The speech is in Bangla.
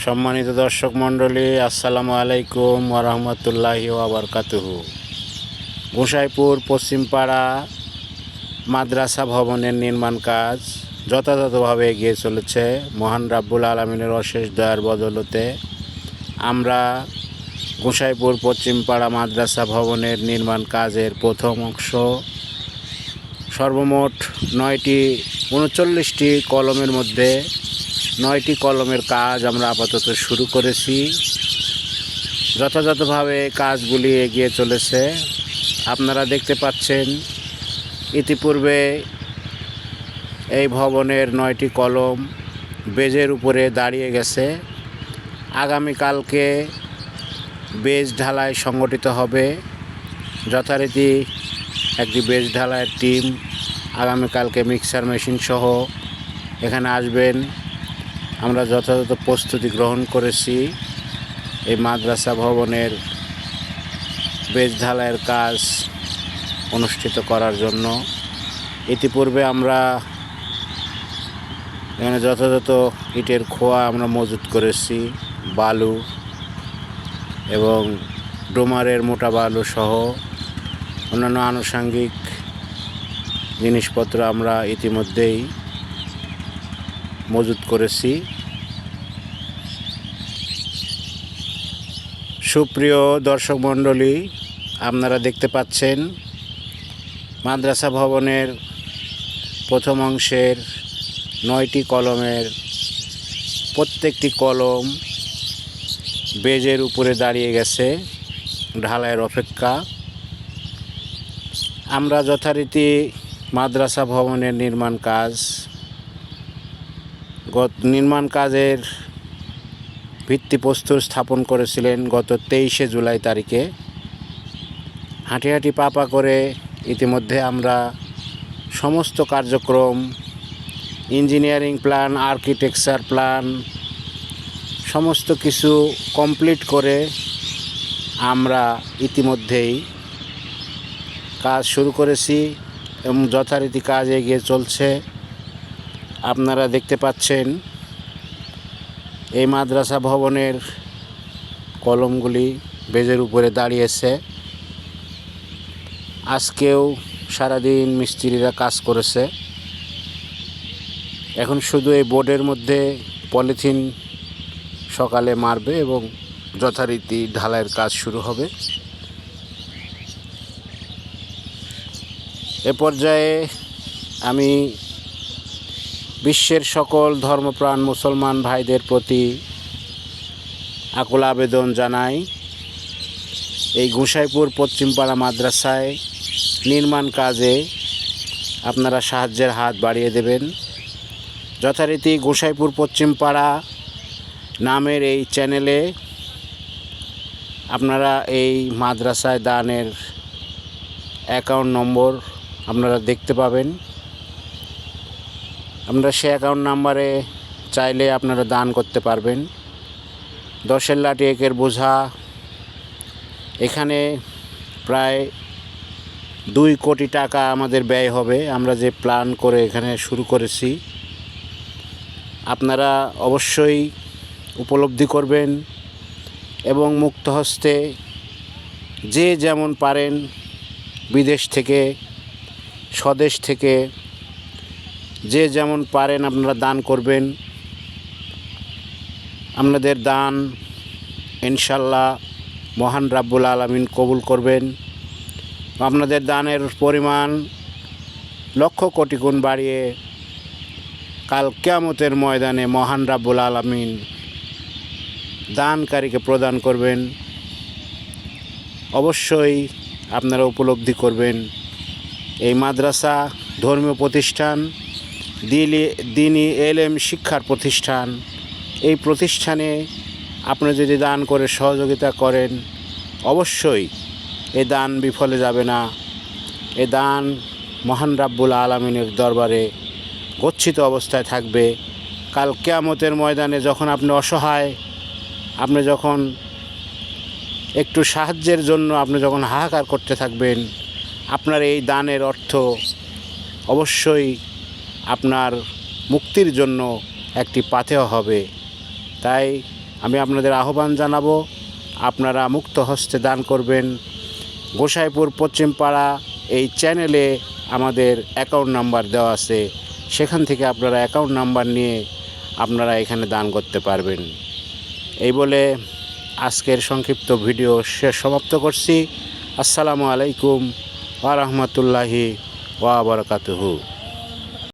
সম্মানিত দর্শক মণ্ডলী, আসসালামু আলাইকুম ওয়া রাহমাতুল্লাহি ওয়া বারাকাতুহু। গোসাইপুর পশ্চিমপাড়া মাদ্রাসা ভবনের নির্মাণ কাজ যথাযথভাবে এগিয়ে চলেছে। মহান রাব্বুল আলামিনের অশেষ দয়ার বদৌলতে আমরা গোসাইপুর পশ্চিমপাড়া মাদ্রাসা ভবনের নির্মাণ কাজের প্রথম অংশ সর্বমোট 39টি কলমের মধ্যে 9টি কলমের কাজ আমরা আপাতত শুরু করেছি। যথাযথভাবে কাজগুলি এগিয়ে চলেছে। আপনারা দেখতে পাচ্ছেন ইতিপূর্বে এই ভবনের 9টি কলম বেজের উপরে দাঁড়িয়ে গেছে। আগামীকালকে বেজ ঢালাই সংগঠিত হবে। যথারীতি একটি বেজ ঢালাইয়ের টিম আগামীকালকে মিক্সার মেশিন সহ এখানে আসবেন। আমরা যথাযথ প্রস্তুতি গ্রহণ করেছি এই মাদ্রাসা ভবনের বেজ ঢালাইয়ের কাজ অনুষ্ঠিত করার জন্য। ইতিপূর্বে আমরা এখানে যথাযথ ইটের খোয়া আমরা মজুত করেছি, বালু এবং ডোমারের মোটা বালু সহ অন্যান্য আনুষঙ্গিক জিনিসপত্র আমরা ইতিমধ্যেই মজুত করেছি। সুপ্রিয় দর্শক মণ্ডলী, আপনারা দেখতে পাচ্ছেন মাদ্রাসা ভবনের প্রথম অংশের 9টি কলমের প্রত্যেকটি কলম বেজের উপরে দাঁড়িয়ে গেছে ঢালাইয়ের অপেক্ষা। আমরা যথারীতি মাদ্রাসা ভবনের নির্মাণ কাজের ভিত্তিপ্রস্তর স্থাপন করেছিলেন গত 23শে জুলাই তারিখে। হাঁটি পাপা করে ইতিমধ্যে আমরা সমস্ত কার্যক্রম, ইঞ্জিনিয়ারিং প্ল্যান, আর্কিটেকচার প্ল্যান সমস্ত কিছু কমপ্লিট করে আমরা ইতিমধ্যেই কাজ শুরু করেছি এবং যথারীতি কাজ এগিয়ে চলছে। আপনারা দেখতে পাচ্ছেন এই মাদ্রাসা ভবনের কলমগুলি বেজের উপরে দাঁড়িয়েছে। আজকেও সারাদিন মিস্ত্রিরা কাজ করেছে। এখন শুধু এই বোর্ডের মধ্যে পলিথিন সকালে মারবে এবং যথারীতি ঢালাইয়ের কাজ শুরু হবে। এ পর্যায়ে আমি বিশ্বের সকল ধর্মপ্রাণ মুসলমান ভাইদের প্রতি আকুল আবেদন জানাই, এই গোসাইপুর পশ্চিমপাড়া মাদ্রাসায় নির্মাণ কাজে আপনারা সাহায্যের হাত বাড়িয়ে দেবেন। যথারীতি গোসাইপুর পশ্চিমপাড়া নামের এই চ্যানেলে আপনারা এই মাদ্রাসায় দানের অ্যাকাউন্ট নম্বর আপনারা দেখতে পাবেন। আপনারা সে অ্যাকাউন্ট নাম্বারে চাইলে আপনারা দান করতে পারবেন। 10-এর লাঠি 1-এর বোঝা, এখানে প্রায় 2 কোটি টাকা আমাদের ব্যয় হবে। আমরা যে প্ল্যান করে এখানে শুরু করেছি, আপনারা অবশ্যই উপলব্ধি করবেন এবং মুক্ত হস্তে যে যেমন পারেন বিদেশ থেকে স্বদেশ থেকে যে যেমন পারেন আপনারা দান করবেন। আপনাদের দান ইনশাল্লাহ মহান রাব্বুল আলামিন কবুল করবেন। আপনাদের দানের পরিমাণ লক্ষ কোটি গুণ বাড়িয়ে কাল কিয়ামতের ময়দানে মহান রাব্বুল আলামিন দানকারীকে প্রদান করবেন। অবশ্যই আপনারা উপলব্ধি করবেন এই মাদ্রাসা ধর্মীয় প্রতিষ্ঠান, দ্বীনি এলেম শিক্ষার প্রতিষ্ঠান। এই প্রতিষ্ঠানে আপনি যদি দান করে সহযোগিতা করেন, অবশ্যই এ দান বিফলে যাবে না। এ দান মহান রাব্বুল আলামিনের দরবারে গচ্ছিত অবস্থায় থাকবে। কাল কিয়ামতের ময়দানে যখন আপনি অসহায়, আপনি যখন একটু সাহায্যের জন্য আপনি যখন হাহাকার করতে থাকবেন, আপনার এই দানের অর্থ অবশ্যই আপনার মুক্তির জন্য একটি পাথেয় হবে। তাই আমি আপনাদের আহ্বান জানাবো, আপনারা মুক্ত হস্তে দান করবেন। গোসাইপুর পশ্চিমপাড়া এই চ্যানেলে আমাদের অ্যাকাউন্ট নাম্বার দেওয়া আছে, সেখান থেকে আপনারা অ্যাকাউন্ট নাম্বার নিয়ে আপনারা এখানে দান করতে পারবেন। এই বলে আজকের সংক্ষিপ্ত ভিডিও সমাপ্ত করছি। আসসালামু আলাইকুম ওয়া রাহমাতুল্লাহি ওয়া বারাকাতুহু।